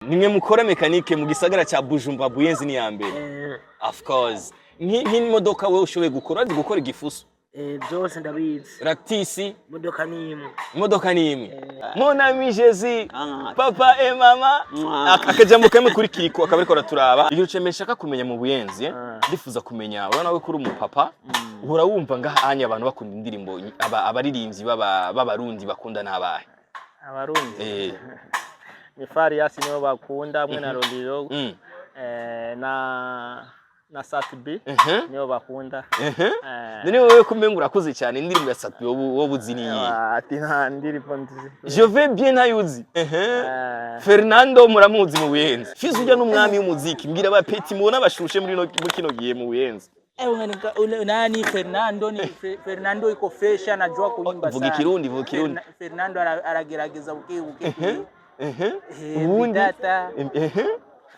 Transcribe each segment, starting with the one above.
Nimwe mukora mekanike mu gisagara cya Bujumbura Buyenzi ni ya mbere. Of course. Nk'imodoka we ushoboye gukora igifuso. Byose ndabizi. Raktisi imodoka ni imwe. Mon ami Jésus, papa et mama. Akajambo kamwe kuri kiriko akabariko raturaba. Iyo ucemeshaka kumenya mu Buyenzi, ndifuza kumenya urana we kuri umupapa. Uhora wumva ngahanya abantu bakunda indirimbo abaririmbyi b'abarundi bakunda nabahe. Abarundi. Ni Farias nibo bakunda mwe na Roliro. Na Satbi niyo bakunda. None wowe kumenga urakoze cyane indirimbo ya Satbi wo buziniye. Ati nta ndirimbo nzizi. Je vais bien ayuzi. Fernando muramuzi mu Buyenzi. Fizi ujya n'umwami w'umuziki mbwira abapeti mubona bashushe muri kino gihe mu Buyenzi. Nani Fernando iko fresh anajua kuimba sana. Vuga Kirundi. Fernando aragerageza buke. Ubundi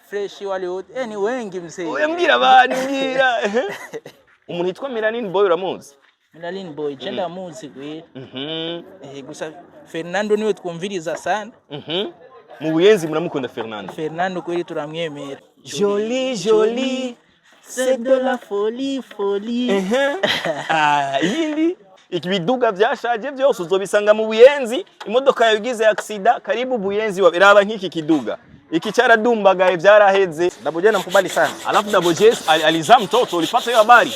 fresh wale wote ni wengi msee. Oya mbwira abantu mbwira. Umuntu yitwa Melanin Boy uramuzi? Melanin Boy jenda muzi kwe. Gusa Fernando niwe twumviriza sana. Mu Buyenzi muramukunda Fernando. Fernando kweli turamwemera. Jolie c'est de la folie. Yindi ikibiduga byashaje byose uzobisanga mu Buyenzi. Imodoka yagize accident karibu Buyenzi wabiraba nk'iki kiduga. Iki charadumbaga byaraheze. Daboje namkubali sana. Alafu Daboje alizaa mtoto, ulipata hiyo habari?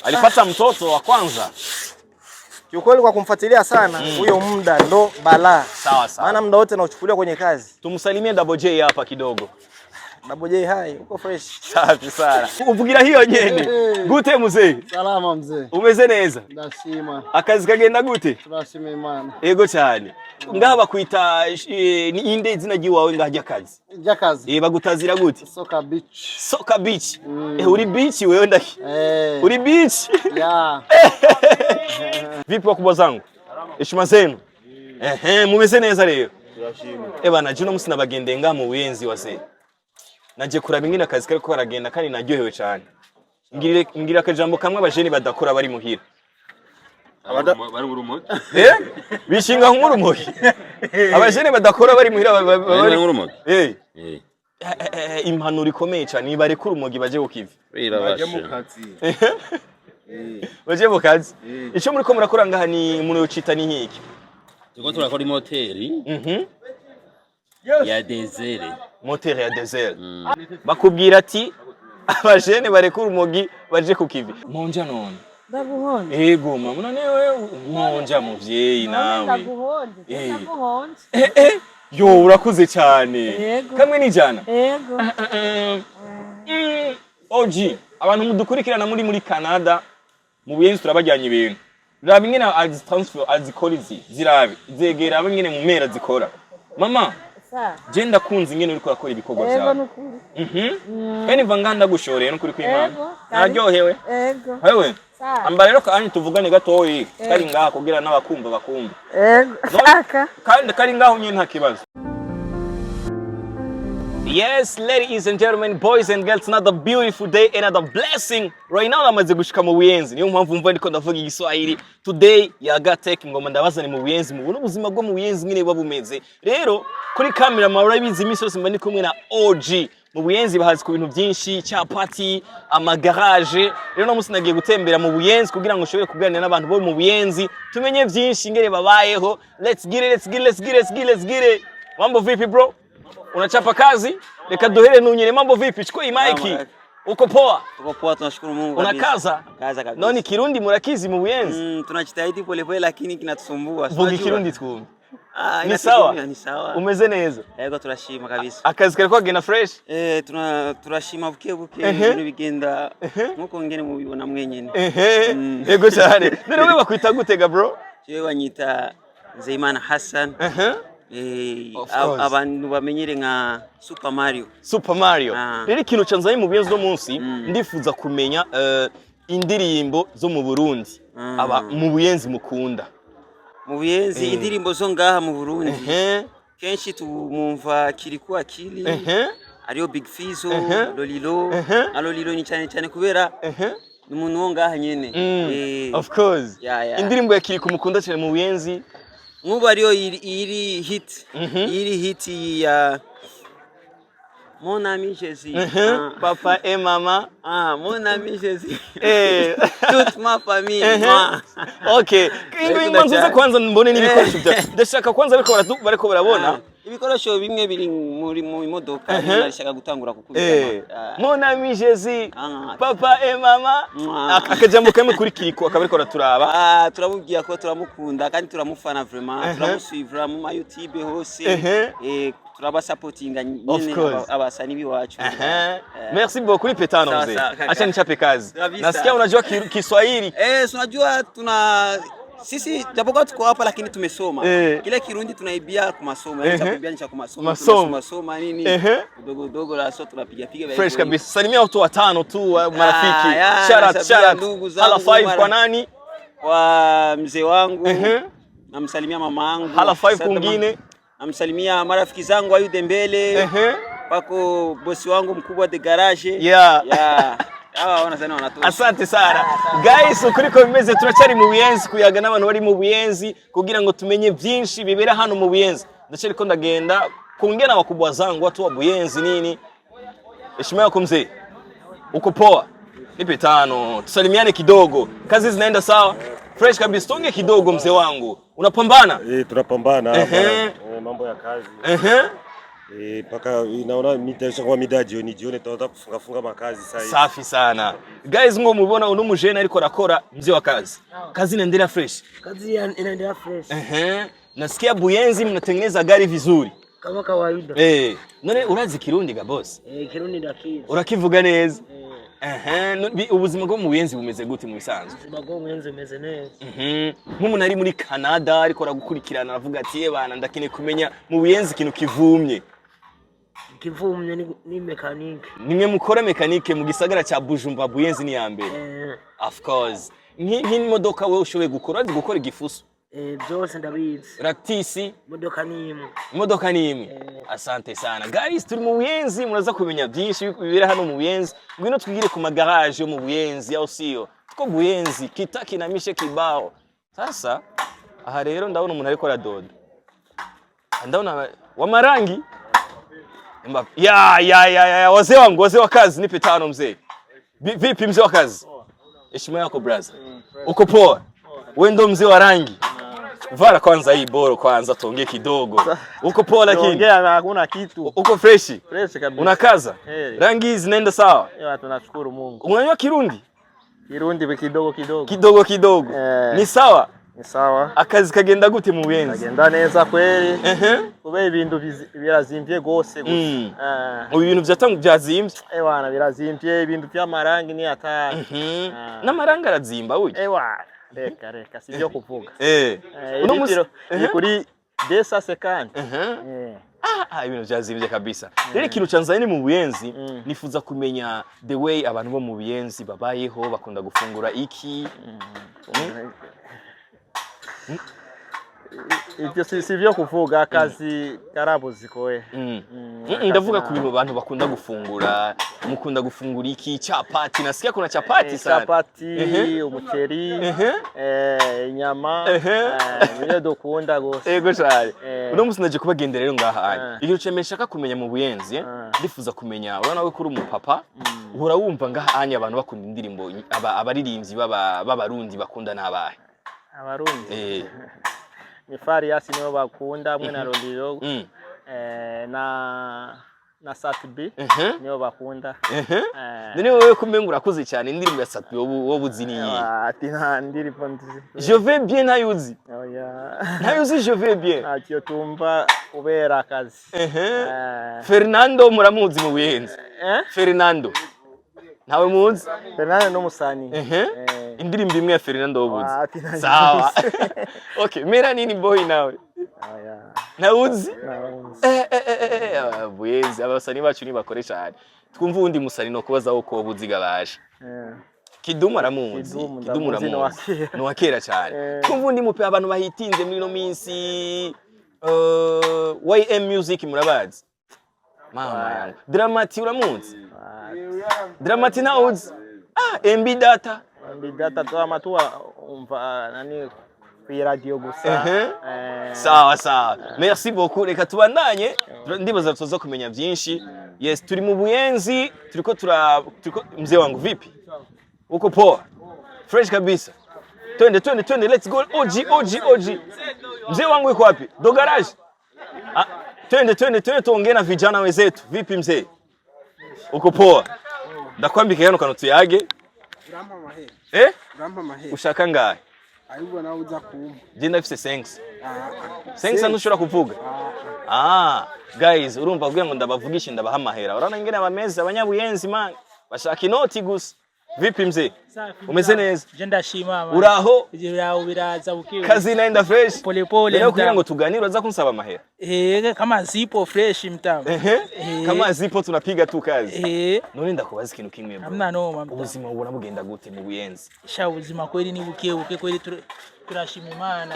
Alipata mtoto wa kwanza. Kiukweli kwa kumfuatilia sana huyo muda ndo balaa. Sawa. Maana muda wote nauchukulia kwenye kazi. Tumsalimie Daboje hapa kidogo. Daboje hai, uko fresh. Safi sana. Uvugira hiyo nyene. Gute mzee? Salama mzee. Umeze neza? Ndashima. Akazi kagenda gute? Turashima Imana. Ego cyane. Ngaha bakwita ni inde izina giwawe ngajya kazi? Jakazi. Bagutazira gute? Soka beach. Uri beach wewe ndaki? Uri beach? Yeah. Vipi wakubwa zangu? Heshima zenu? Mumeze neza rero? Turashima. Bana jino musi nabagende nga mu Buyenzi wase. Naje kuraba ingina akazi kariko baragenda kandi naryohewe cyane. Ngira akajambo kamwe abajeni badakora bari muhira. Bari urumogi. Bishinga nk'urumogi. Abajene badakora bari muhira bari urumogi. Impanuro ikomeye cyane nibare ku rumogi baje gukiva. Baje mu kazi. Baje mu kazi. Ico muri ko murakora ngaha ni umuntu ucita ni nkiki. Tuko turakora moteri. Ya desert. Moteri ya desert. Bakubwira ati abajene bare ku rumogi baje kukiva. Monja none. Ndaguhonje. Yego mama none wewe monja muvyeyi nawe. Ndaguhonje. Yo urakuze cyane. Kamwe ni jana. Yego. Oji abantu mudukurikirana muri Canada mu Buyenzi turabajyanye ibintu. Raba ingene az transfer azikorizi zirabe zegera abangene mu mera zikora. Mama je ndakunze ingene uri kurakora ibikorwa byawe. Yego nukuri. Eni vanganda gushoreye no kuri kwimana. Naryohewe. Yego. Hewe. Amba rero kandi tuvugane gatoyi kari ngaha kugira n'abakumva bakumva. Yego. Kandi kari ngaho nyine nta kibazo. Yes, ladies and gentlemen, boys and girls, another beautiful day, another blessing. Right now namaze gushika mu Buyenzi. Niyo mpamvu mva ndiko ndavuga igiswahili. Today yaga take ngoma ndabazane mu Buyenzi mu buno buzima bwo mu Buyenzi nyine babumeze. Rero kuri camera mara bizi imisi yose mba ndi kumwe na OG. Mu Buyenzi bahazi ku bintu byinshi, cyapati, amagarage. Rero no musi nagiye gutembera mu Buyenzi kugira ngo ushobore kuganira n'abantu bo mu Buyenzi. Tumenye byinshi ngere babayeho. Let's get it. Mambo vipi bro? Unachapa kazi? Leka dohere nunyene mambo vipi? Chukua imaiki. Uko poa? Uko poa tunashukuru Mungu kabisa. Unakaza? Kaza kabisa. Noni Kirundi murakizi mu Buyenzi? Tunajitahidi pole pole lakini kinatusumbua. Vuga Kirundi twumve. Ni sawa? Ni sawa. Umeze neza? Yego turashima kabisa. Akazi kariko kagenda fresh? Turashima buke ibintu bigenda nkuko ngene mubibona mwenyene. Yego cyane. None wewe bakwita gutega bro? Jewe banyita Nzeyimana Hassan. Abantu bamenyere nka Super Mario. Rero ikintu canzaye mu Buyenzi no munsi ndifuza kumenya indirimbo zo mu Burundi aba mu Buyenzi mukunda. Mu Buyenzi indirimbo zo ngaha mu Burundi kenshi tumumva Kirikuwa Kili ariyo Big Fizo Lolilo ni cyane kubera umuntu wo ngaha nyene. Of course. Indirimbo ya Kiriku mukunda cyane mu Buyenzi Ngubu ariyo iri hit ya Mon ami Jésus. Papa et maman. Mon ami Jésus. Toute ma famille. Okay. Kwanza kwanza mbone n'ibikoresho bya. Ndashaka kwanza bariko barabona. Ibikoresho bimwe biri mu imodoka nashaka gutangura kukubwira. Mon ami Jésus. Papa et maman. Akajambo kamwe kuri kiriko akabariko raturaba. Turabubwiye ko turamukunda kandi turamufana vraiment. Turamusuivra mu YouTube hose. Turaba supportinga nyine abasani biwacu. Merci beaucoup Petano mzee. Acha nichape kazi. Nasikia unajua Kiswahili. Unajua sisi japokuwa tuko hapa lakini tumesoma. Kile Kirundi tunaibia kwa masomo, yani chakuibia ni cha kwa masomo. Masomo nini? Dogo la so tunapiga piga fresh kabisa. Salimia watu watano tu marafiki. Shout out. Hala 5 kwa nani? Kwa mzee wangu. Namsalimia mama yangu. Hala 5 kwingine. Namsalimia marafiki zangu wa Udembele. Pako bosi wangu mkubwa de garage. Asante sana guys, ukuriko bimeze turacari mu Buyenzi kuyaga n'abantu bari mu Buyenzi kugira ngo tumenye byinshi bibera hano mu Buyenzi. Ndacari ko ndagenda kuongea na wakubwa zangu watu wa Buyenzi nini. Heshima yako mzee. Uko poa? Nipe tano. Tusalimiane kidogo. Kazi zinaenda sawa? Fresh kabisa. Tonge kidogo mzee wangu. Unapambana? Tunapambana hapa. Mambo ya kazi. Paka inaona mida jioni tunaanza kufunga makazi sasa. Safi sana. Guys ngo mubona uno mujene ariko rakora mzee wa kazi. Kazi inaendelea fresh. Kazi inaendelea fresh. Nasikia Buyenzi mnatengeneza gari vizuri. Kama kawaida. None urazi Kirundi ga boss? Kirundi ndakizi. Urakivuga neza? Ubuzima bwo mu Buyenzi bumeze gute mu bisanzwe? Ubuzima bwo mu Buyenzi bumeze neza. Nk'umuntu ari muri Canada ariko aragukurikirana avuga ati bana ndakine kumenya mu Buyenzi ikintu kivumye. Kivumye ni mekanike. Nimwe mukora mekanike mu gisagara cha Bujumbura Buyenzi ni ya mbere. Of course. Nk'imodoka wewe ushoboye gukora igifuso. Byose ndabizi. Raktisi imodoka ni imwe. Asante sana guys, turi mu Buyenzi muraza kumenya byinshi bibera hano mu Buyenzi. Ngwino twigire ku magarage yo mu Buyenzi au sio? Tuko Buyenzi kitaki na mishe kibao. Sasa aha rero ndabona umuntu ariko aradoda. Ndabona wa marangi. Wazee wa kazi nipe tano mzee. Vipi mzee wa kazi? Heshima yako brother. Uko poa? Wewe ndo mzee wa rangi. Vara kwanza hii boro kwanza tuongee kidogo. Uko poa lakini? Ongea na hakuna kitu. Uko fresh? Fresh kabisa. Unakaza? Rangi zinaenda sawa? Tunashukuru Mungu. Unajua Kirundi? Kirundi kidogo. Kidogo. Ni sawa? Ni sawa. Akazi kagenda gute mu Buyenzi? Kagenda neza kweli. Kube ibintu birazimvye gose gusa. Ibintu byatangu byazimvye? Bana birazimvye ibintu by'amarangi ni atari. N'amaranga arazimba uye? Reka sivyo kuvuga. Uno kuri 250. Ibintu byazimvye kabisa. Rero ikintu canzanye mu Buyenzi nifuza kumenya the way abantu bo mu Buyenzi babayeho bakunda gufungura iki. Ibyo sivyo kuvuga akazi karabuzi koye. Ndavuga ku bintu abantu bakunda gufungura, mukunda gufungura iki? Chapati, nasikia kuna chapati sana. Chapati, umuceri, inyama, niyo dukunda gose. Ego cyane. Uno musi naje kubagendera rero ngaha. Iyo cemeshaka kumenya mu Buyenzi, ndifuza kumenya urana we kuri umupapa, uhora wumva ngaha anya abantu bakunda indirimbo abaririmbyi b'abarundi bakunda nabahe? Abarundi. Ni Farias niyo bakunda hamwe na Rondiro na Satbi niyo bakunda. None wowe kumenga urakuze cyane indirimbo ya Satbi wo buziniye. Ati nta ndirimbo nzizi. Je vais bien ntayuzi. Ntayuzi je vais bien. Ati tumva ubera akazi. Fernando muramuzi mu Buyenzi? Fernando nawe muzi? Fernando no musani. Indirimbo imwe ya Fernando wobuzi. Sawa. Okay, mera nini boy nawe? Nauzi? Buyenzi abasani bacu ni bakore cyane. Twumva undi musani no kubaza uko wobuzi gabaje. Kidumu aramuzi. Kidumu aramuzi. No wakera cyane. Twumva undi mupe abantu bahitinze muri no minsi YM Music murabazi. Mama yangu. Dramati uramuzi? Dramati nauzi? MB Data. MB Data to amatua umva nani kuri radio gusa. Sawa. Merci beaucoup. Reka tubandanye. Ndibaza tuzo kumenya byinshi. Yes, turi mu Buyenzi, turiko mzee wangu vipi? Uko poa? Fresh kabisa. Twende, let's go. OG. Mzee wangu yuko wapi? Do garage. Twende tuongee na vijana wenzetu. Vipi mzee? Uko poa? Ndakwambika yano kanutuyage. Urampa mahera. Urampa mahera. Ushaka ngahe? Ayubwo nawe uza kumpa. Je ndafise sense. Sense ntushobora kuvuga. Guys, urumva kugira ngo ndabavugishe ndabaha amahera. Urana ingene abameze abanyabuyenzi man. Bashaka inoti gusa. Vipi mzee? Umeze neza? Je ndashima mama. Uraho? Uraho biraza bukiwe. Kazi inaenda fresh. Pole. Leo kugira ngo tuganire uraza kunsaba amahera. Kama zipo fresh mtamu. Kama zipo tunapiga tu kazi. None ndakubaza ikintu kimwe bro. Hamna noma mtamu. Ubuzima ubona bugenda gute mu Buyenzi? Sha ubuzima kweli ni buke kweli turashima Imana.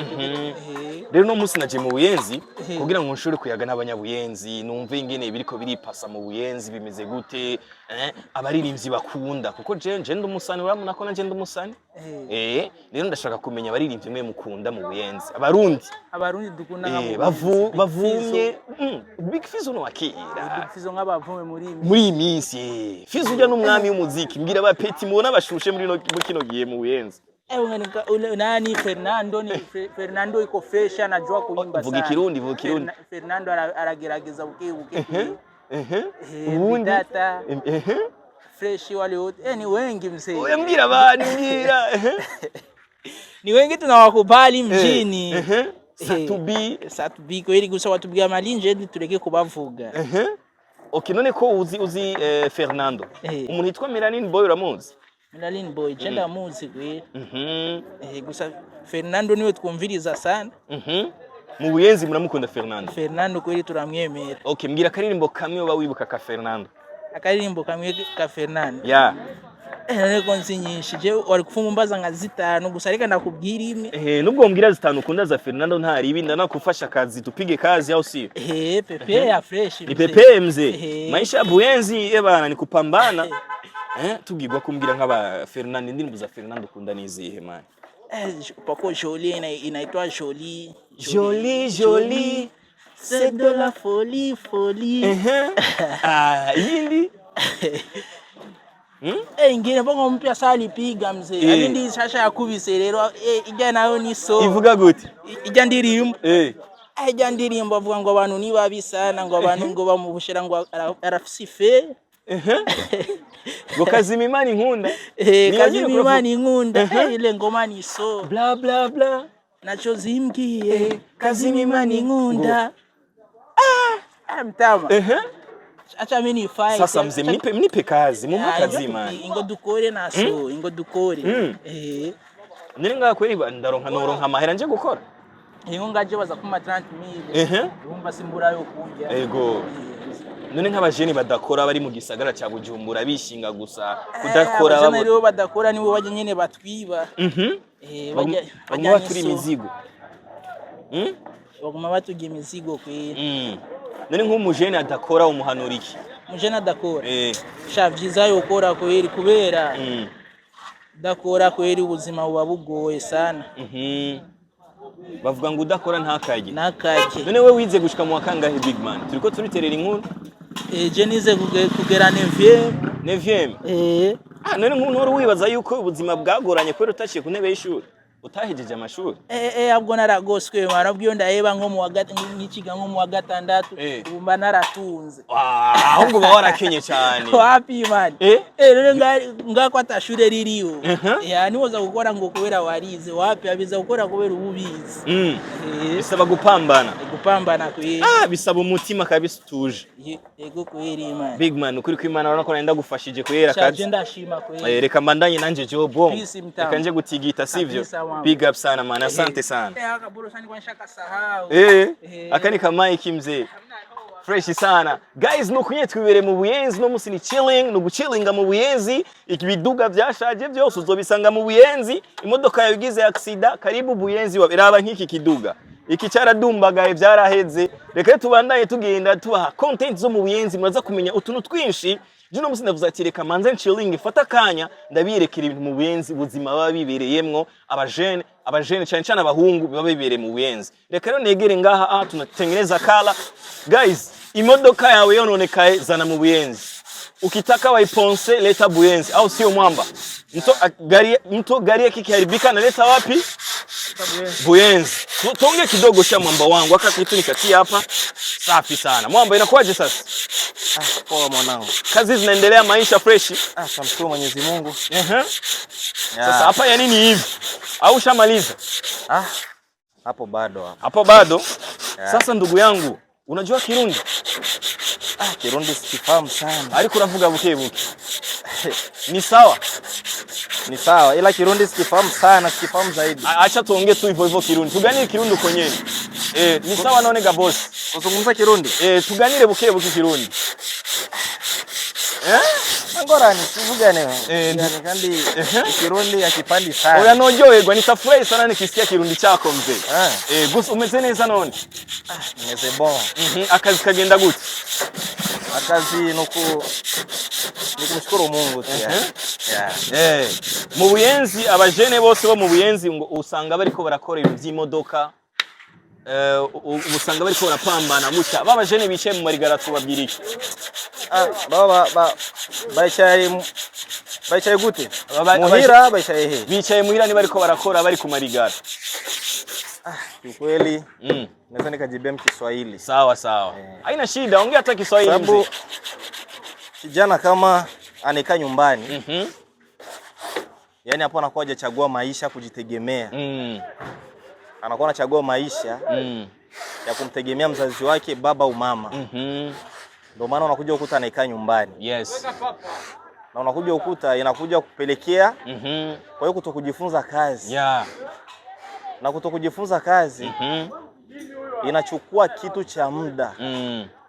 Rero no musi naje mu Buyenzi kugira ngo nshore kuyaga n'abanyabuyenzi numve ingene biriko biripasa mu Buyenzi bimeze gute abaririmbyi bakunda kuko je ndumusani uramuna ko nanje ndumusani rero ndashaka kumenya abaririmbyi mwe mukunda mu Buyenzi abarundi dukunda bavumye Big Fizzo no wakira Big Fizzo nk'abavume muri iminsi Fizzo ujya n'umwami w'umuziki mbwira abapeti mubona bashushe muri kino gihe mu Buyenzi. Nani Fernando iko fresh anajua kuimba sana. Vuga Kirundi. Fernando aragerageza buke. Ubundi data. Fresh wale wote. Ni wengi mzee. Oya mbira bani mbira. Ni wengi tunawakubali mjini. Satubi kweli gusa watubiga malinje tureke kubavuga. Okay, none ko uzi Fernando. Umuntu yitwa Melanin Boy uramuzi? Melanin Boy jenda muzi kweli. Gusa Fernando niwe twumviriza sana. Mu Buyenzi muramukunda Fernando? Fernando kweli turamwemera. Okay, mbwira karirimbo kamwe uba wibuka ka Fernando. Akaririmbo kamwe ka Fernando. Yeah. Reko nsinyinshi je wari kufumumbaza nka zitanu gusa reka ndakubwira imwe. Nubwo mbwira zitanu ukunda za Fernando ntari ibinda nakufasha kazi tupige kazi au si? Pepe ya fresh. Ni pepe mzee. Maisha ya Buyenzi bana ni kupambana. Tugirwa kumbwira nk'aba Fernando indirimbo za Fernando ukunda nizihe man? Pako Jolie inaitwa Jolie. Jolie. C'est de la folie. Yindi. Ingine bongo mpya sali piga mzee. Alindi shasha yakubise rero ijya nayo ni so. Ivuga gute? Ijya ndirimbo. Ijya ndirimbo avuga ngo abantu ni babi sana ngo abantu ngo bamubushira ngo arafisife. Ngo Kazimimana inkunda. Kazimimana inkunda. Ile ngoma ni so. Bla bla bla. Nacho zimbwiye. Kazimimana inkunda. Mtama. Acha mimi fight. Sasa mzee mnipe kazi kazi man. Ingo dukore naso, ingo dukore. Niringa kweli ndaronka amahera nje gukora. Ingo ngaje baza kuma 30,000. Urumva simbura yo kunja. Ego. None nk'abajeni badakora bari mu gisagara cya Bujumbura bishinga gusa kudakora babo. Abajeni rero badakora nibo baje nyene batwiba. Bajya baturi imizigo. Baguma batugiye imizigo kweli. None nk'umujeni adakora umuhanura iki? Umujeni adakora. Sha vyiza yo ukora kweli kubera. Dakora kweli ubuzima buba bugoye sana. Bavuga ngo udakora ntakaje. None we wize gushika mu wakangahe big man? Turiko turiterera inkuru. Je nize kugera 9e. None nk'untoro wibaza yuko ubuzima bwagoranye kwera utashiye ku ntebe y'ishuri. Utahejeje amashuri. Abwo naragoswe marabyo ndaheba nko mu nkikiga nko mu wa gatandatu ubumba naratunze. Ahubwo ba warakenye cyane. Wapi man? Rero ngako atashure ririyo. Niwoza gukora ngo kubera warize wapi abiza gukora kubera ububizi. Bisaba gupambana. Gupambana kweli. Bisaba umutima kabisa tuje. Yego kweli man. Big man ukuri kw'Imana urabona ko nenda gufashije kwera kazi. Cyanje ndashima kweli. Reka mbandanye nanje jobo. Reka nje gutigita sivyo. Big up sana man, asante sana. Akani kama iki mzee. Fresh sana. Guys nukunye twibere mu Buyenzi no musi ni chilling, no guchillinga mu Buyenzi, ikibiduga byashaje byose uzobisanga mu Buyenzi, imodoka yagize accident karibu Buyenzi wabiraba nk'iki kiduga. Iki cyaradumbaga byaraheze. Reka tubandanye tugenda tubaha content zo mu Buyenzi muraza kumenya utuntu twinshi Juno musi ndavuze ati reka manze chilling fata kanya ndabirekera ibintu mu buyenzi buzima baba bibereyemwo abajene cyane cyane abahungu baba bibereye mu buyenzi. Reka rero negere ngaha tunatengeneza kala. Guys, imodoka yawe yononekaye zana mu buyenzi. Ukitaka waiponse leta buyenzi au sio mwamba? Mto gari yake kiharibika na leta wapi? Buyenzi. Tuongee kidogo cha mwamba wangu. Aka kitu nikatia hapa. Safi sana. Mwamba inakuwaje sasa? Poa mwanangu. Kazi zinaendelea, maisha fresh. Tunamshukuru Mwenyezi Mungu. Sasa hapa ya nini hivi? Au shamaliza? Hapo bado hapo. Hapo bado? Sasa ndugu yangu, unajua Kirundi? Kirundi sikifahamu sana. Ariko uravuga bukebuke. Ni sawa? Ni sawa, ila Kirundi sikifahamu sana, sikifahamu zaidi. Acha tuongee tu hivyo Kirundi. Tuganire Kirundi kwenyewe. Ni sawa naonega boss. Uzungumza Kirundi? Tuganire bukebuke Kirundi. Ngorani tuvugane. Yani kandi Kirundi akipandi sana. Oya nojoyegwa nitafurahi sana nikisikia Kirundi chako mzee. Gusa umeze neza none? Nimeze bon. Akazi kagenda gute? Akazi nikumshukuru Mungu tu. Mu buyenzi abajene bose bo mu buyenzi ngo usanga bariko barakora ibintu by'imodoka. Usanga bariko barapambana gutya. Babajene bicaye mu marigaratu babyiriki. Baba baichaye gute? Muhira baichaye he? Bicaye muhira ni bariko barakora bari ku marigara. Kweli naweza nikajibia Kiswahili. Sawa. Haina shida, ongea hata Kiswahili. Sababu kijana kama anekaa nyumbani. Yaani hapo anakuwa hajachagua maisha kujitegemea. Anakuwa anachagua maisha ya kumtegemea mzazi wake, baba au mama. Ndio maana unakuja ukuta anakaa nyumbani. Yes. Na unakuja ukuta inakuja kupelekea kwa hiyo kutokujifunza kazi. Na kutokujifunza kazi inachukua kitu cha muda.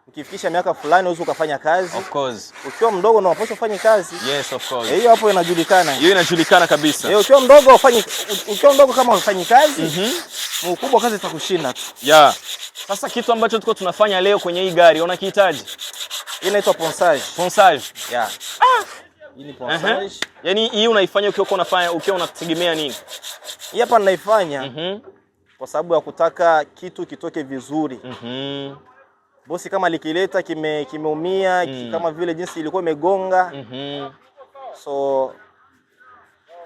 Ukifikisha miaka fulani uweze ukafanya kazi. Of course. Ukiwa mdogo na unapaswa ufanye kazi. Yes, of course. Hiyo hapo inajulikana. Hiyo inajulikana kabisa. Ukiwa mdogo kama ufanyi kazi, mkubwa kazi itakushinda tu. Sasa kitu ambacho tuko tunafanya leo kwenye hii gari unakihitaji? Inaitwa ponsage. Ponsage. Hii ni ponsage. Yaani hii unaifanya ukiwa unategemea nini? Hii hapa ninaifanya kwa sababu ya kutaka kitu kitoke vizuri. Bosi kama likileta kimeumia kama vile jinsi ilikuwa imegonga. So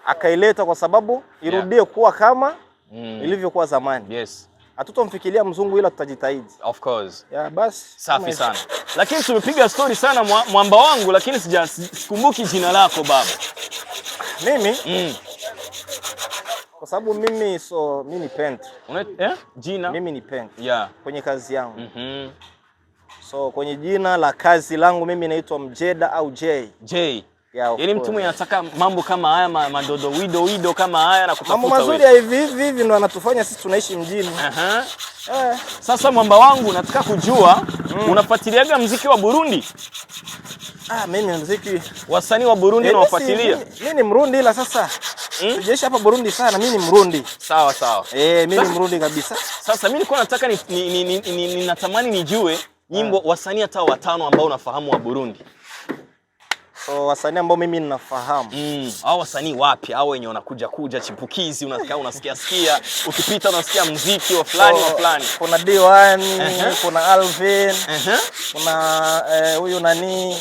akaileta kwa sababu irudie kuwa kama ilivyokuwa zamani. Yes. Hatutomfikiria mzungu ila tutajitahidi. Of course. Basi. Safi sana. Lakini tumepiga story sana mwamba wangu, lakini sikumbuki jina lako baba. Mimi? Kwa sababu mimi ni painter. Jina? Mimi ni painter. Yeah. Kwenye kazi yangu. So kwenye jina la kazi langu mimi naitwa Mjeda au J. Yaani mtu mwenye anataka mambo kama haya madodo wido kama haya na kutafuta mambo mazuri ya hivi ndo anatufanya sisi tunaishi mjini. Sasa mwamba wangu nataka kujua unafuatiliaga muziki wa Burundi? Mimi muziki wasanii wa Burundi nawafuatilia. Mimi ni Mrundi ila sasa sijeshi hapa Burundi sana, mimi ni Mrundi. Sawa. Mimi ni Mrundi kabisa. Sasa mimi nilikuwa nataka natamani nijue nyimbo wasanii hata 5 ambao unafahamu wa Burundi. So wasanii ambao mimi ninafahamu. Hao wasanii wapi? Hao wenye wanakuja chipukizi, unasikia ukipita unasikia muziki wa fulani wa fulani. Kuna D1, kuna Alvin, kuna huyu nani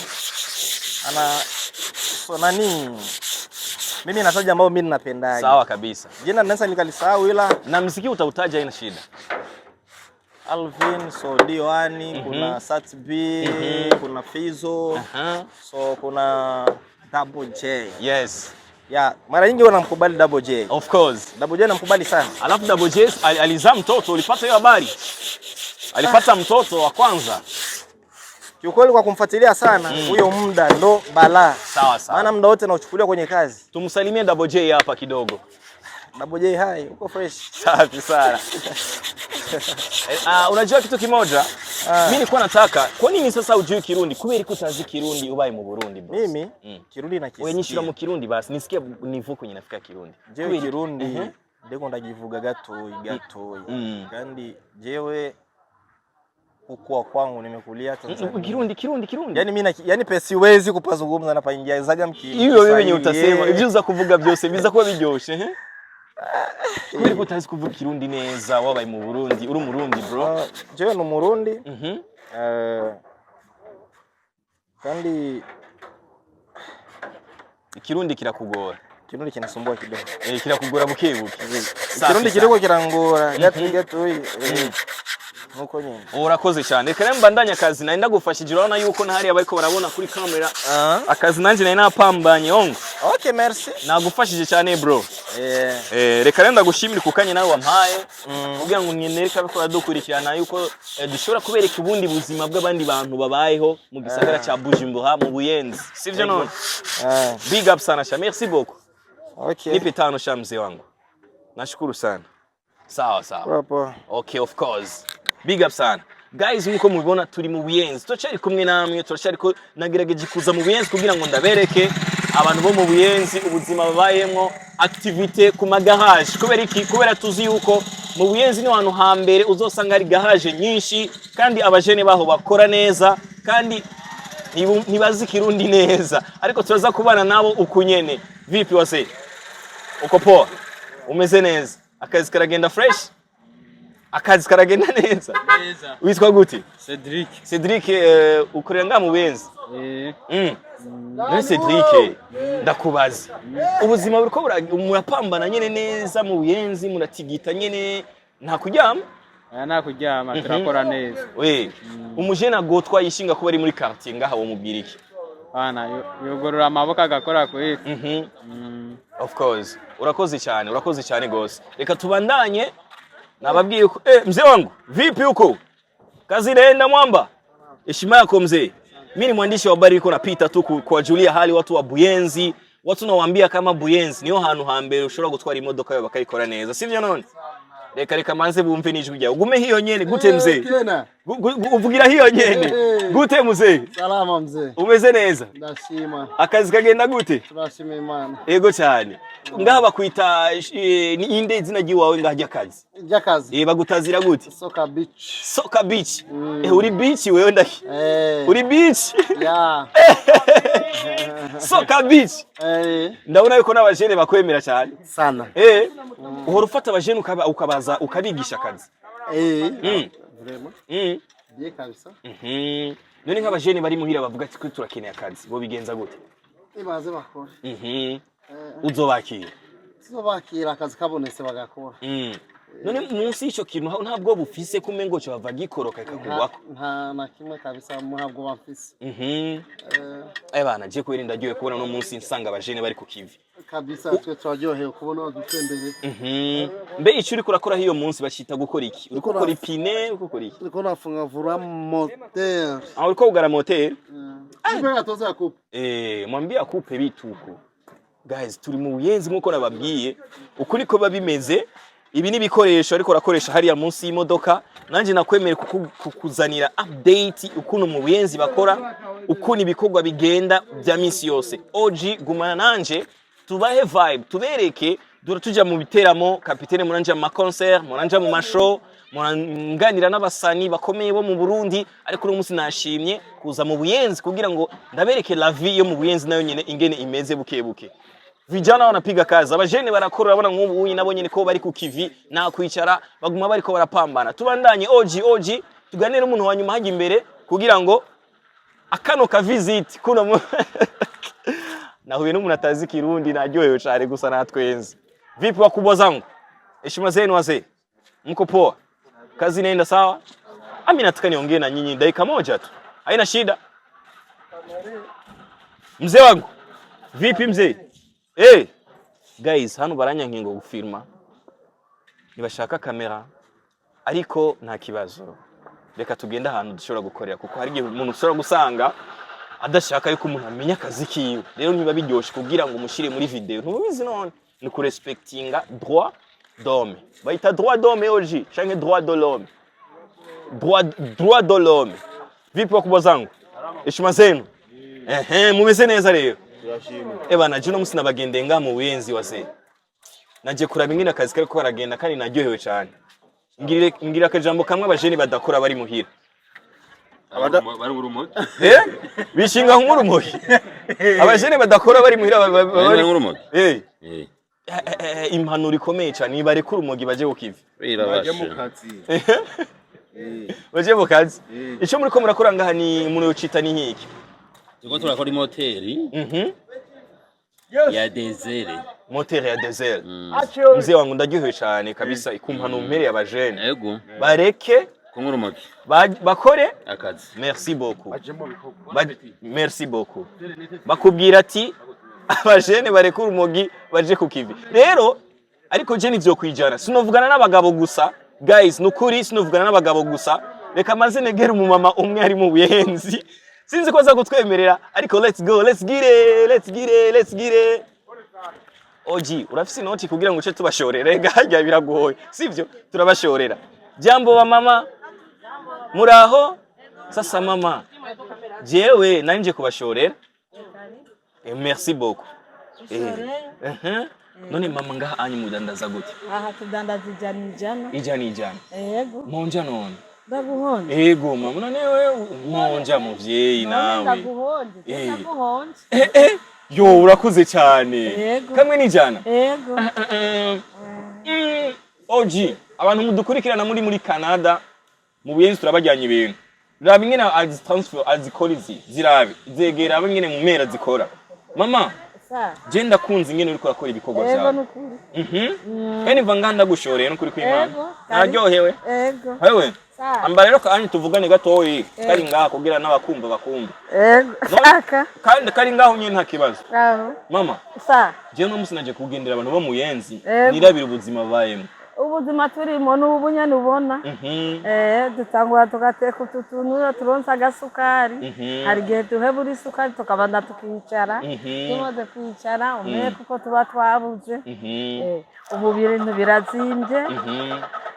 mimi nataja ambao mimi ninapendaje. Sawa kabisa. Jina naweza nikalisahau ila na muziki utautaja haina shida. Alvin, D1, kuna Sat B, kuna Fizo, so kuna Double J. Yes. Mara nyingi wanamkubali Double J. Of course. Double J namkubali sana. Alafu Double J alizaa mtoto, ulipata hiyo habari? Alipata mtoto wa kwanza. Kiukweli kwa kumfuatilia sana, huyo muda ndo balaa. Sawa. Maana muda wote nauchukulia kwenye kazi. Tumsalimie Double J hapa kidogo. Double J hai, uko fresh. Safi sana. Unajua kitu kimoja? Mimi nilikuwa nataka, kwa nini sasa ujui Kirundi? Kubera kutazi Kirundi ubaye mu Burundi bro. Mimi Kirundi nakisikia. Wewe nyishura mu Kirundi basi nisikie nivuko kwenye nafika Kirundi. Jewe Kirundi ndiko ndagivuga gatoyi. Kandi jewe kukua kwangu nimekulia Tanzania. Kirundi. Yani mimi yani pesa siwezi kupazungumza na paingizaga mkini. Hiyo wewe wenye utasema ibyo uza kuvuga byose biza kuba biryoshe Kubera ko utazi kuvuga Kirundi neza wabaye mu Burundi uri umurundi bro. Jewe no Murundi. Kandi Kirundi kirakugora. Kirundi kinasumbua kidogo. Kirakugora bukebuke. Kirundi kidogo kirangora. Gato nuko nyine. Urakoze cyane. Reka rero mbandanya akazi nari ndagufashije urabona yuko ntahari abayiko barabona kuri kamera. Akazi nanje nari napambanye ongo. Okay, merci. Nagufashije cyane bro. Reka rero ndagushimira kukanye nawe wampaye. Kugira ngo nyenereka bikora dukurikirana yuko dushobora kubereka ubundi buzima bw'abandi bantu babayeho mu gisagara cha Bujumbura mu Buyenzi. Sivyo none? Big up sana sha. Merci beaucoup. Okay. Nipe tano sha mzee wangu. Nashukuru sana. Sawa. Poa. Okay, of course. Big up sana. Guys, nkuko mubibona turi mu Buyenzi. Turacari kumwe namwe, turacari ko nagerageje kuza mu Buyenzi kugira ngo ndabereke abantu bo mu Buyenzi ubuzima babayemo, activité ku magarage. Kubera tuzi yuko mu Buyenzi ni ahantu hambere uzosanga ari garage nyinshi kandi abajene baho bakora neza kandi ntibazi Kirundi neza. Ariko turaza kubana nabo ukunyene. Vipi wase? Uko poa? Umeze neza? Akazi karagenda fresh? Akazi karagenda neza? Neza. Witwa gute? Cedric, ukorera nga mu Buyenzi? Cedric, ndakubaza. Ubuzima buriko murapambana nyene neza mu Buyenzi muratigita nyene nta kuryama? Nta kuryama turakora neza. Umujene agotwa yishinga kuba ari muri quartier ngaha wo mubwira iki? Bana yogorora amaboko agakora kwe. Of course. Urakoze cyane gose. Reka tubandanye nababwiye ko mzee wangu vipi huko? Kazi inaenda mwamba? Heshima yako mzee. Mimi ni mwandishi wa habari, niko napita tu kuwajulia hali watu wa Buyenzi. Watu nawaambia kama Buyenzi niho hantu hambere ushobora gutwara imodoka yo bakayikora neza. Sivyo none? Reka manze bumve nijwi ryawe. Ugume hiyo nyene gute mzee? Uvugira hiyo nyene. Gute mzee? Salama mzee. Umeze neza? Ndashima. Akazi kagenda gute? Turashima Imana. Ego cyane. Ngaha bakwita ni inde izina giwawe ngahajya kazi? Jakazi. Bagutazira gute? Soka beach. Uri beach wewe ndaki? Uri beach? Yeah. Soka beach. Ndabona yuko n'abajene bakwemera cyane. Sana. Uhora ufata abajene ukabaza ukabigisha kazi. Vraiment. Bien kabisa. None nk'abajene bari muhira bavuga ati turakeneye akazi. Bo bigenza gute? Ibaze bakora. Uzobakira. Uzobakira akazi kabonetse bagakora. None munsi ico kintu ntabwo bufise kumengo cyo bava gikoroka ikakugwako. Nta na kimwe kabisa ntabwo bafise. Bana je kwirinda giye kubona no munsi nsanga abajene bari ku kivi. Kabisa twe twajoheye kubona badutembere. Mbe icyo uri kurakora hiyo munsi bashita gukora iki? Uri gukora ipine, gukora iki? Uriko nafunga vura moteur. Uriko ugara moteur? Ibe gatoza coupe. Mwambia coupe bituko. Guys, turi mu Buyenzi nkuko nababwiye. Ukuri ko babimeze. Ibi ni bikoresho ariko rakoresha hariya munsi y'imodoka. Nanje nakwemere kukuzanira update ukuntu mu Buyenzi bakora, ukuntu ibikorwa bigenda bya minsi yose. OG gumana nanje tubahe vibe, tubereke tuja mu biteramo, kapitene muranja mu concert, muranja mu mashow, muranganira n'abasani bakomeye bo mu Burundi, ariko uno munsi nashimye kuza mu Buyenzi kugira ngo ndabereke la vie yo mu Buyenzi nayo nyene ingene imeze bukebuke. Vijana wanapiga kazi, abajene barakora urabona nk'ubu uyi nabo nyene ko bari ku kivi na kwicara baguma bariko barapambana. Tubandanye OG tuganire umuntu wa nyuma haje imbere kugira ngo akano ka visit kuno nahuye n'umuntu atazi Kirundi naryohewe cyane gusa natwenze. Vipi wakubwa zangu? Heshima zenu wazee. Mko poa? Kazi inaenda sawa? Mimi nataka niongee na nyinyi dakika moja tu. Haina shida. Mzee wangu. Vipi mzee? Guys, hano baranyankingo gufirma. Nibashaka kamera ariko nta kibazo. Reka tugenda ahantu dushobora gukorera kuko hari igihe umuntu ushobora gusanga adashaka yuko umuntu amenya akazi kiwe. Rero niba biryoshe kugira ngo umushire muri video. Ntubizi none ni ku respectinga droit d'homme. Baita droit d'homme OG, change droit de l'homme. Droit de l'homme. Vipi wakubwa zangu? Heshima zenu. Mumeze neza rero. Bana jino musi nabagende nga mu Buyenzi wase. Naje kuraba ingine akazi kariko baragenda kandi naryohewe cyane. Ngira akajambo kamwe abajeni badakora bari muhira. bari urumogi bishinga nk'urumogi abajene badakora bari muhira bari urumogi impanuro ikomeye cyane bareka urumogi baje kukivi baje mu kazi baje mu kazi icyo muri ko murakora ngaha ni muri ucita ni nkiki turiko turakora imoteri ya desere moteri ya desere mzee wangu ndaryohewe cyane kabisa ikumpano mpere y'abajene yego bareke kungurumogi bakore akazi merci beaucoup merci beaucoup bakubwira ati abajene bareka urumogi baje kukivi rero ariko je nivyo kwijana sinovugana n'abagabo gusa guys nukuri sinovugana n'abagabo gusa reka maze negera umumama umwe ari mu buyenzi sinzi ko aza gutwemerera ariko let's go let's get it oji urafise inoti kugira ngo uce tubashorere gahajya biragoye sivyo turabashorera jambo wa mama muraho sasa mama jewe nanje kubashorera merci beaucoup none mama ngaha anyi mudandaza gute aha tudandaza ijana yego monja none ndaguhonje yego mama none wewe monja muvyeyi nawe ndaguhonje yo urakuze cyane kamwe n'ijana yego oji abantu mudukurikirana muri Canada mu buyenzi turabajyanye ibintu raba ingene az transfer azikorizi zirabe zegera abangene mu mera zikora mama je ndakunze ingene uri kurakora ibikorwa byawe kandi vanganda gushoreye no kuri kwimana naryohewe wewe amba rero kandi tuvugane gatoyi kari ngaha kugira n'abakumva bakumva kandi kari ngaho nyine nta kibazo mama je no musi naje kugendera abantu bo mu yenzi nirabira ubuzima bayemo ubuzima turimo n'ubunya nubona dutangura tugateka ututunura turonsa agasukari hari gihe duhebura isukari tukabanda tukicara tumaze kwicara umwe kuko tuba twabuze ubu bintu birazimbye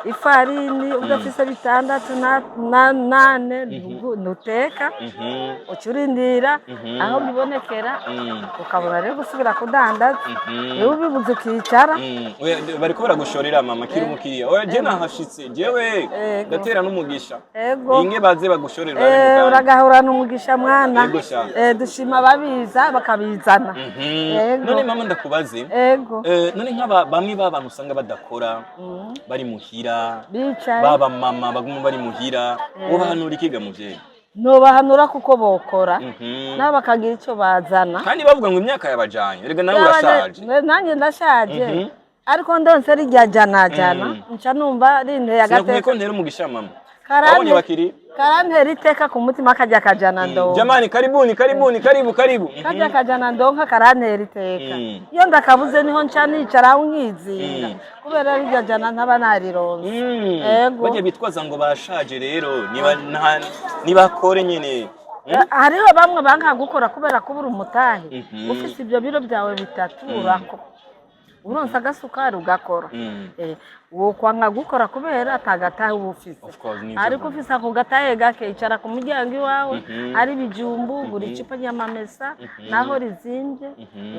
ifarini udafise 6 nuteka ucurindira aho bibonekera ukabura rero gusubira kudandaza iyo bibuze ukicara bariko baragushorera mama kiri umukiriya oya je nahashitse jewe ndatera n'umugisha inge baze bagushorera uragahura n'umugisha mwana dushima babiza bakabizana none mama ndakubaze none nk'aba bamwe b'abantu usanga badakora bari muhira baba mama baguma bari muhira ubahanura ikiga muvyeyi nobahanura kuko bokora nabo bakagira icyo bazana kandi bavuga ngo imyaka yabajanye rega nawe urashaje nanjye ndashaje ariko ndonse rijya jana nca numva rinteye agateka sinakumiko ntera umugisha mama abonye bakiri karantera iteka ku mutima kajya kajana ndo jamani karibu kajya kajana ndo nka karantera iteka iyo ndakabuze niho nca nicara nkizinga kubera rijya jana ntaba narironze yego bajye bitwaza ngo bashaje rero niba kore nyene hariho bamwe banka gukora kubera kubura umutahe ufise ibyo biro byawe bitatu urako uronsa agasukari ugakora uwo kwanga gukora kubera atagatahe ubufise ariko ufise ako gatahe gake icara ku muryango iwawe ari bijumbu buri icupa ry'amamesa naho rizimbye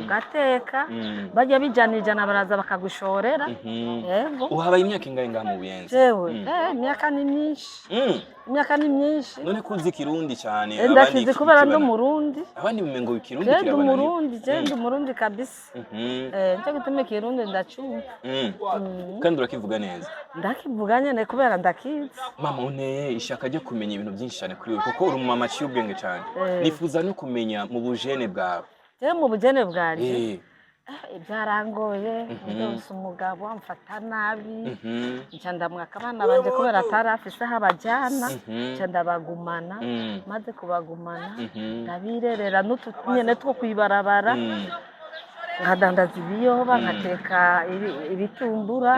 ugateka bajya bijana baraza bakagushorera yego uhabaye imyaka ingahe ngaha mu buyenzi jewe imyaka ni myinshi none kuzi kirundi cyane ndakizi kubera ndo murundi abandi bimengo ikirundi kirabana ndi umurundi kabisa cyo gitume kirundi ndacumva kandi urakivuga neza ndakivuga nyene kubera ndakizi mama une ishaka ryo kumenya ibintu byinshi cyane kuri wewe kuko uri umumama aciye ubwenge cyane nifuza no kumenya mu bujene bwawe mu bujene bwaje byarangoye ndose umugabo amfata nabi nca ndamwaka abana banje kubera atari afise aho abajyana nca ndabagumana maze kubagumana ndabirerera n'utunyene two kwibarabara nkadandaza ibiyoba nkateka ibitumbura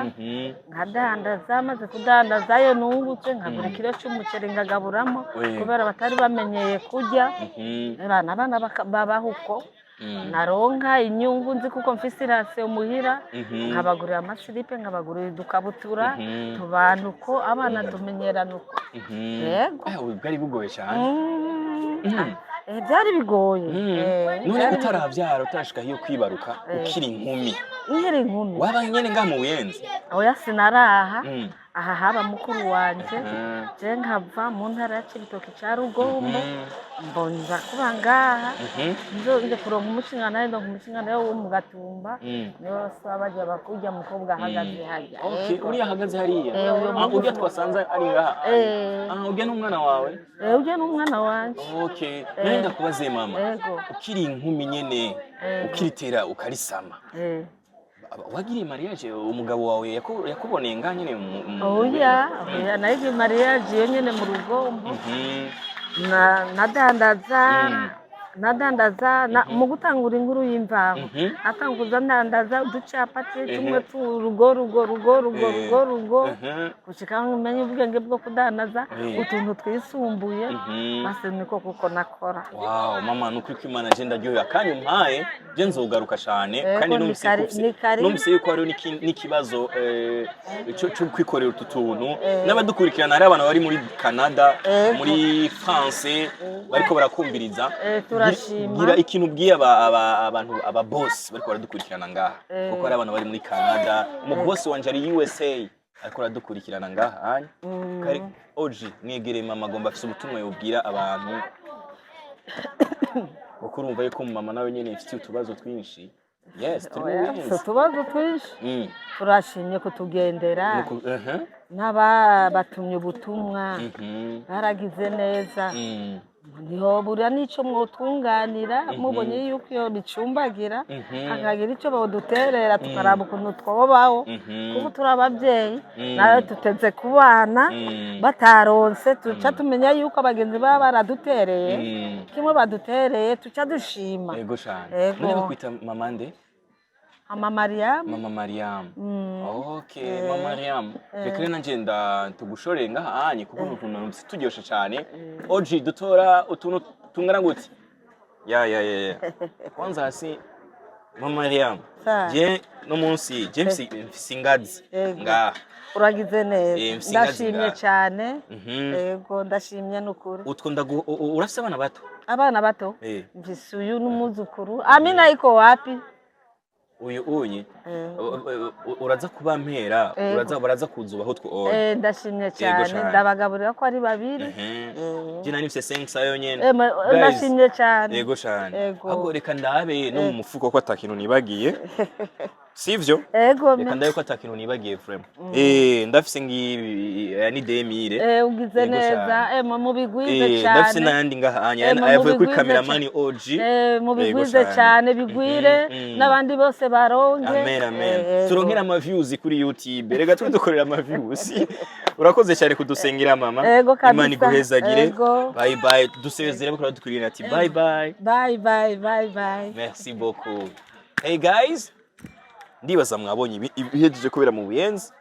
nkadandaza maze kudandazayo nungutse nkagura ikiro cy'umuceri ngagaburamo kubera batari bamenyeye kurya abana babaho uko naronka inyungu nzi kuko mfise irase umuhira nkabagurira amasilipe nkabagurira udukabutura tubana uko abana tumenyerana uko yego bwari bugoye cyane byari bigoye none utarabyara utashika hiyo kwibaruka ukiri inkumi nkiri inkumi waba nyene ngaha mu buyenzi oya sinaraha aha haba mukuru wanje je nkava mu ntara ya Cibitoke ca Rugombo mbonza kuba ngaha nje kuronka umucingana ndo umucingana wo mu Gatumba niyo sabaje bakujya mukobwa ahagaze hajya uri ahagaze hariya ujya twasanze ari ngaha ujya n'umwana wawe ujya n'umwana wanje nenda kubaze mama ukiri inkumi nyene ukiritera ukarisama wagiriye mariage umugabo wawe yakuboneye nga nyene oya nagiye mariage yo nyene mu Rugombo nadandaza mu gutangura inkuru y'imvaho atanguza ndandaza uducapati tumwe rugo gushika nmenye ubwenge bwo kudandaza utuntu twisumbuye base niko kuko nakora. Wow mama nuko Imana je ndaryoya kandi umpaye je nzogaruka cyane kandi numvise yuko ari n'ikibazo cyo kwikorera utuntu n'abadukurikirana hari abantu bari muri Canada muri France bariko barakumbiriza gira ikintu bwiye abantu aba boss bariko baradukurikirana ngaha kuko hari abantu bari muri Canada mu boss wanje ari USA ariko baradukurikirana ngaha kari Oji mwegereye mama agomba afise ubutumwa yobwira abantu kuko urumva yuko mama nawe nyene ifite utubazo twinshi. Yes, tubazo twinshi turashimye kutugendera n'abatumye ubutumwa baragize neza niho buriya nico mwotunganira mubonye yuko iyo bicumbagira hakagira ico baduterera tukaraba ukuntu twobaho kuko turabavyeyi nawe tuteze kubana bataronse tuca tumenya yuko abagenzi baba baradutereye kimwe badutereye tuca dushima. Yego cyane none kwita mama nde? Mama Mariam. Mama Mariam. Okay, Mama Mariam. Rekere nanje tugushoreye ngaha anye kuko ukuntu turyoshe cyane. Oji dutora utuntu tungana gute? Ya. Kwanza hasi Mama Mariam. Je no munsi James Singazi ngaha. Uragize neza. Ndashimye cyane. Yego ndashimye nukuri. Utwo urafise abana bato? Abana bato? Mfise uyu n'umuzukuru. Amina iko wapi? uyu uraza kuba mpera baraza kuzubaho two ndashimye cyane ndabagaburira ko ari babiri jina nifise sensa yonyene ndashimye cyane yego cyane ahubwo reka ndabe no mu mufuko ko atakintu nibagiye sivyo reka ndabe ko atakintu nibagiye frame ndafise ngibi yani demire ugize neza mu bigwize cyane ndafise nandi ngahanya ayavuye kuri cameraman OG mu bigwize cyane bigwire nabandi bose baronge amen turonkera ama views kuri YouTube rega tudukorera ama views urakoze cyane kudusengera mama Imana iguhezagire bye bye dusezere bakora dukurira ati bye bye merci beaucoup. Hey guys, ndibaza mwabonye ibihejeje kubera mu Buyenzi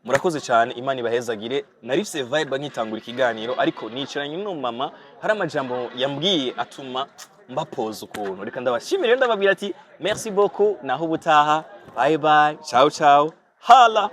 murakoze cyane Imana ibahezagire narifise vibe nkitangura ikiganiro ariko nicaranye no mama hari amajambo yambwiye atuma mbapoza ukuntu reka ndabashimire ndababwira ati merci beaucoup naho ubutaha bye bye ciao ciao hala.